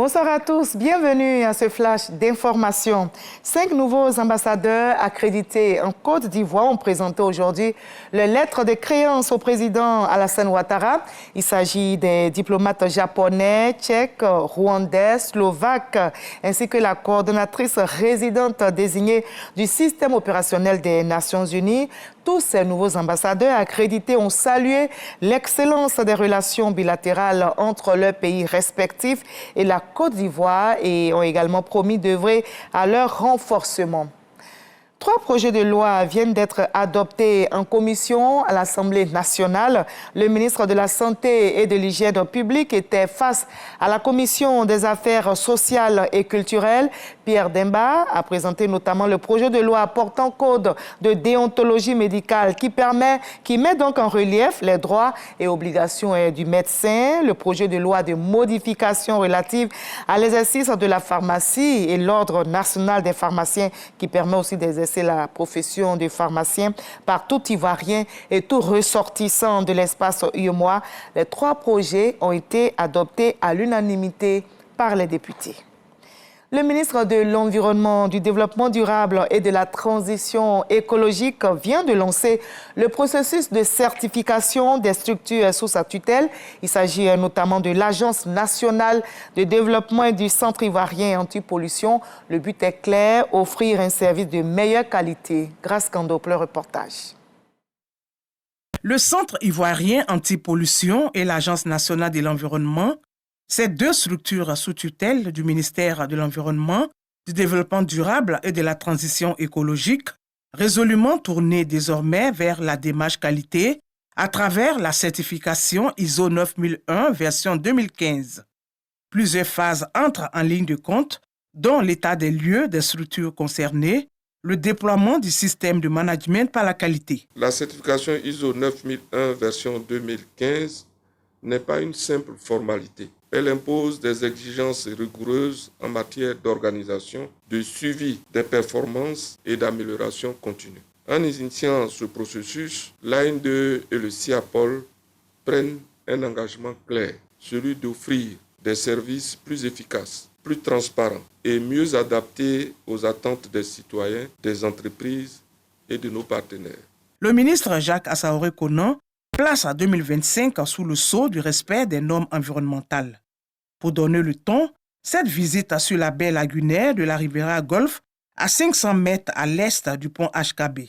Bonsoir à tous, bienvenue à ce flash d'information. 5 nouveaux ambassadeurs accrédités en Côte d'Ivoire ont présenté aujourd'hui leur lettre de créance au président Alassane Ouattara. Il s'agit des diplomates japonais, tchèques, rwandais, slovaques, ainsi que la coordonnatrice résidente désignée du système opérationnel des Nations Unies. Tous ces nouveaux ambassadeurs accrédités ont salué l'excellence des relations bilatérales entre leurs pays respectifs et la Côte d'Ivoire et ont également promis d'œuvrer à leur renforcement. 3 projets de loi viennent d'être adoptés en commission à l'Assemblée nationale. Le ministre de la Santé et de l'Hygiène publique était face à la commission des affaires sociales et culturelles. Pierre Demba a présenté notamment le projet de loi portant code de déontologie médicale qui met donc en relief les droits et obligations du médecin, le projet de loi de modification relative à l'exercice de la pharmacie et l'ordre national des pharmaciens qui permet aussi d'exercer la profession de pharmacien par tout Ivoirien et tout ressortissant de l'espace UEMOA. Les 3 projets ont été adoptés à l'unanimité par les députés. Le ministre de l'Environnement, du Développement durable et de la Transition écologique vient de lancer le processus de certification des structures sous sa tutelle. Il s'agit notamment de l'Agence nationale de développement et du Centre ivoirien anti-pollution. Le but est clair, offrir un service de meilleure qualité. Grâce Kando, le reportage. Le Centre ivoirien anti-pollution et l'Agence nationale de l'environnement, ces 2 structures sous tutelle du ministère de l'Environnement, du Développement durable et de la Transition écologique, résolument tournées désormais vers la démarche qualité à travers la certification ISO 9001 version 2015. Plusieurs phases entrent en ligne de compte, dont l'état des lieux des structures concernées, le déploiement du système de management par la qualité. La certification ISO 9001 version 2015 n'est pas une simple formalité. Elle impose des exigences rigoureuses en matière d'organisation, de suivi des performances et d'amélioration continue. En initiant ce processus, l'AN2 et le CIAPOL prennent un engagement clair, celui d'offrir des services plus efficaces, plus transparents et mieux adaptés aux attentes des citoyens, des entreprises et de nos partenaires. Le ministre Jacques Assaoré Konan place à 2025 sous le sceau du respect des normes environnementales. Pour donner le ton, cette visite sur la baie lagunaire de la Riviera Golfe, à 500 mètres à l'est du pont HKB.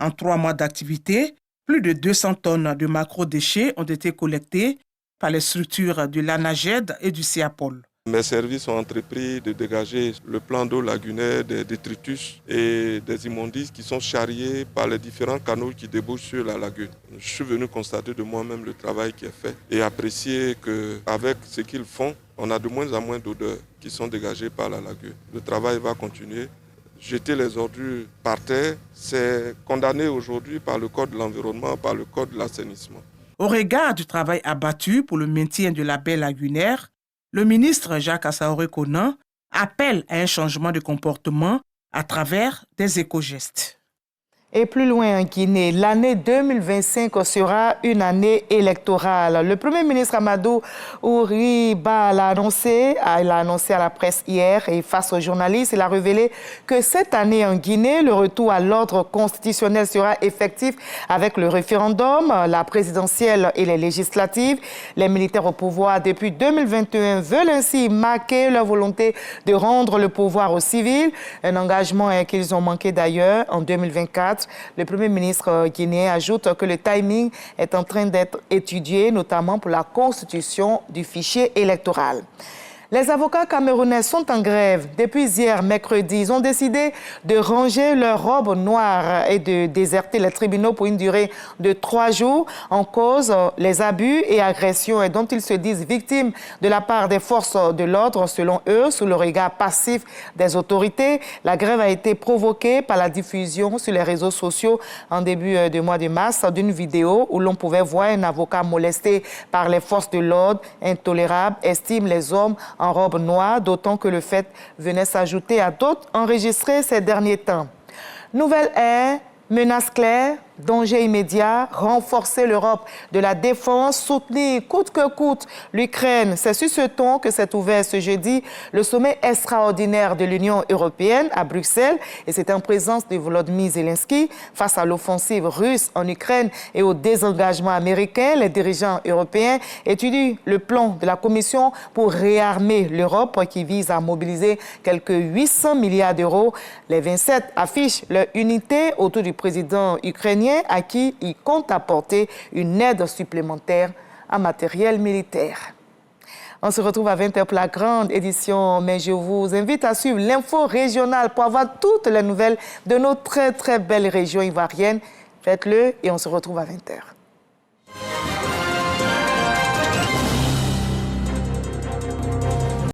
En 3 mois d'activité, plus de 200 tonnes de macro-déchets ont été collectés par les structures de l'ANAGED et du CIAPOL. Mes services ont entrepris de dégager le plan d'eau lagunaire des détritus et des immondices qui sont charriés par les différents canaux qui débouchent sur la lagune. Je suis venu constater de moi-même le travail qui est fait et apprécier qu'avec ce qu'ils font, on a de moins en moins d'odeurs qui sont dégagées par la lagune. Le travail va continuer. Jeter les ordures par terre, c'est condamné aujourd'hui par le Code de l'environnement, par le Code de l'assainissement. Au regard du travail abattu pour le maintien de la baie lagunaire, le ministre Jacques Assaoré Konan appelle à un changement de comportement à travers des éco-gestes. Et plus loin en Guinée, l'année 2025 sera une année électorale. Le Premier ministre Amadou Ouri Ba l'a annoncé à la presse hier et face aux journalistes, il a révélé que cette année en Guinée, le retour à l'ordre constitutionnel sera effectif avec le référendum, la présidentielle et les législatives. Les militaires au pouvoir depuis 2021 veulent ainsi marquer leur volonté de rendre le pouvoir aux civils, un engagement qu'ils ont manqué d'ailleurs en 2024. Le Premier ministre guinéen ajoute que le timing est en train d'être étudié, notamment pour la constitution du fichier électoral. Les avocats camerounais sont en grève. Depuis hier, mercredi, ils ont décidé de ranger leur robe noire et de déserter les tribunaux pour une durée de 3 jours en cause les abus et agressions dont ils se disent victimes de la part des forces de l'ordre, selon eux, sous le regard passif des autorités. La grève a été provoquée par la diffusion sur les réseaux sociaux en début du mois de mars d'une vidéo où l'on pouvait voir un avocat molesté par les forces de l'ordre, intolérable, estime les hommes en robe noire, d'autant que le fait venait s'ajouter à d'autres enregistrés ces derniers temps. Nouvelle ère, menace claire, Danger immédiat, renforcer l'Europe de la défense, soutenir coûte que coûte l'Ukraine. C'est sur ce ton que s'est ouvert ce jeudi le sommet extraordinaire de l'Union européenne à Bruxelles. Et c'est en présence de Volodymyr Zelensky face à l'offensive russe en Ukraine et au désengagement américain. Les dirigeants européens étudient le plan de la Commission pour réarmer l'Europe qui vise à mobiliser quelques 800 milliards d'euros. Les 27 affichent leur unité autour du président ukrainien à qui ils comptent apporter une aide supplémentaire en matériel militaire. On se retrouve à 20h pour la grande édition, mais je vous invite à suivre l'info régionale pour avoir toutes les nouvelles de nos très belles régions ivoiriennes. Faites-le et on se retrouve à 20h.